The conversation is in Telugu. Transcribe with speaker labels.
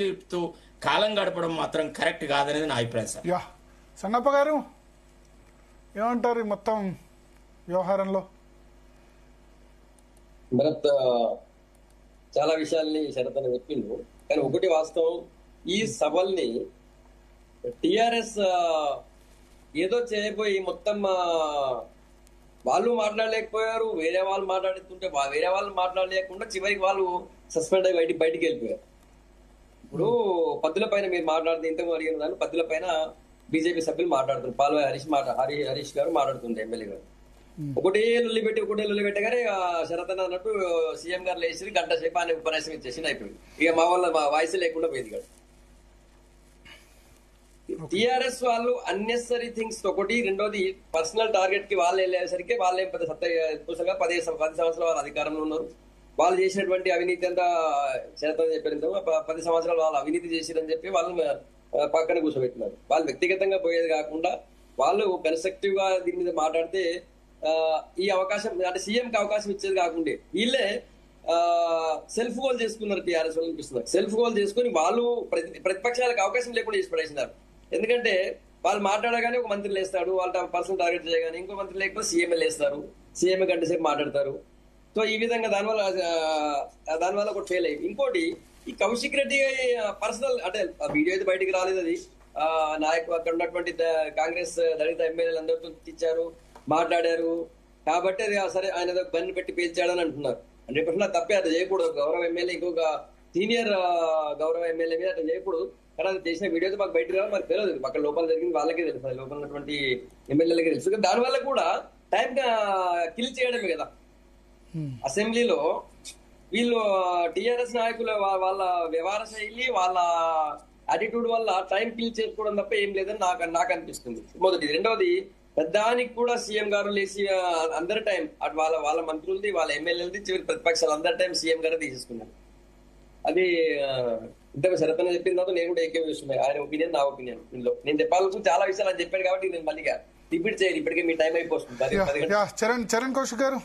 Speaker 1: తిప్పుతూ కాలం గడపడం మాత్రం కరెక్ట్ కాదనేది నా అభిప్రాయం సార్.
Speaker 2: యా సంగప్ప గారు ఏమంటారు ఈ మొత్తం వ్యవహారంలో?
Speaker 3: భరత్ చాలా విషయాల్ని శరతను చెప్పిండు, కానీ ఒకటి వాస్తవం, ఈ సభల్ని టిఆర్ఎస్ ఏదో చేయబోయి మొత్తం వాళ్ళు మాట్లాడలేకపోయారు, వేరే వాళ్ళు మాట్లాడుతుంటే వేరే వాళ్ళు మాట్లాడలేకుండా చివరికి వాళ్ళు సస్పెండ్ అయ్యి బయటికి వెళ్ళిపోయారు. ఇప్పుడు పద్దుల పైన మీరు మాట్లాడుతూ ఇంతకు అడిగిన దాన్ని పద్దుల పైన బీజేపీ సభ్యులు మాట్లాడుతున్నారు. పాల్వాయి హరీష్ గారు మాట్లాడుతుండే, ఎమ్మెల్యే గారు. ఒకటే లొల్లి పెట్టగానే శరతన్ అన్నట్టు సీఎం గారు లేచి గంట సేపు ఆయన ఉపన్యాసం ఇచ్చేసి అయిపోయింది. ఇక మా వాళ్ళ వాయిస్ లేకుండా పోయింది కాదు. టిఆర్ఎస్ వాళ్ళు అన్నెసరీ థింగ్స్ ఒకటి, రెండోది పర్సనల్ టార్గెట్ కి వాళ్ళు వెళ్ళేసరికి వాళ్ళే పెద్ద సత్తా 10 సంవత్సరాలు వాళ్ళ అధికారంలో ఉన్నారు. వాళ్ళు చేసినటువంటి అవినీతి అంతా శరతన్ చెప్పారు, 10 సంవత్సరాలు వాళ్ళు అవినీతి చేసిరని చెప్పి వాళ్ళని పక్కన కూర్చోబెట్టినారు. వాళ్ళు వ్యక్తిగతంగా పోయేది కాకుండా వాళ్ళు కన్స్ట్రక్టివ్ గా దీని మీద మాట్లాడితే ఈ అవకాశం అంటే సీఎం కి అవకాశం ఇచ్చేది కాకుండా వీళ్ళే సెల్ఫ్ గోల్ చేసుకున్నారు. టీఆర్ఎస్ వాళ్ళు అనిపిస్తున్నారు, సెల్ఫ్ గోల్ చేసుకుని వాళ్ళు ప్రతిపక్షాలకు అవకాశం లేకుండా చేసి పడేసినారు. ఎందుకంటే వాళ్ళు మాట్లాడగానే ఒక మంత్రి లేస్తాడు, వాళ్ళ పర్సనల్ టార్గెట్ చేయగానే ఇంకో మంత్రి లేకపోతే సీఎంఏ లేస్తారు, సీఎంఏ గంట సేపు మాట్లాడతారు. సో ఈ విధంగా దానివల్ల ఒకటి ఫెయిల్ అయ్యి, ఇంకోటి ఈ కౌశిక్ రెడ్డి పర్సనల్ అంటే వీడియో అయితే బయటికి రాలేదు. అది అక్కడ ఉన్నటువంటి కాంగ్రెస్ దళిత ఎమ్మెల్యేలు అందరితో ఇచ్చారు, మాట్లాడారు కాబట్టి అది సరే ఆయన బండి పెట్టి పేల్చాడని అంటున్నారు. 100% తప్పే, అది చేయకూడదు. గౌరవ ఎమ్మెల్యే ఇంకొక సీనియర్ గౌరవ ఎమ్మెల్యే మీద అట్లా చేయకూడదు. కానీ అది చేసిన వీడియో అయితే మాకు బయటకు రాదు, మాకు తెలియదు. అక్కడ లోపల జరిగింది వాళ్ళకే తెలుసు, లోపల ఉన్నటువంటి ఎమ్మెల్యేలకే తెలుసు. దానివల్ల కూడా టైం కిల్ చేయడమే కదా. అసెంబ్లీలో వీళ్ళు టిఆర్ఎస్ నాయకుల వాళ్ళ వ్యవహార శైలి, వాళ్ళ అటిట్యూడ్ వల్ల టైం కిల్ చేసుకోవడం తప్ప ఏం లేదని నాకు అనిపిస్తుంది. మొదటిది. రెండవది, పెద్దానికి కూడా సీఎం గారు లేచి అందరి టైం అటు వాళ్ళ మంత్రులది, వాళ్ళ ఎమ్మెల్యేలది, చివరి ప్రతిపక్షాలు అందరి టైం సీఎం గారు తీసేసుకున్నారు. అది ఇంత శరతన చెప్పిన తర్వాత నేను కూడా ఏకీభవిస్తున్నాను. ఆయన ఒపీనియన్, నా ఒపీనియన్. ఇందులో నేను చెప్పాలకు చాలా విషయాలు అని చెప్పాను కాబట్టి నేను మళ్ళీ రిపీట్ చేయాలి. ఇప్పటికే మీ టైం అయిపోతుంది.
Speaker 2: చరణ్ కౌశిక్ గారు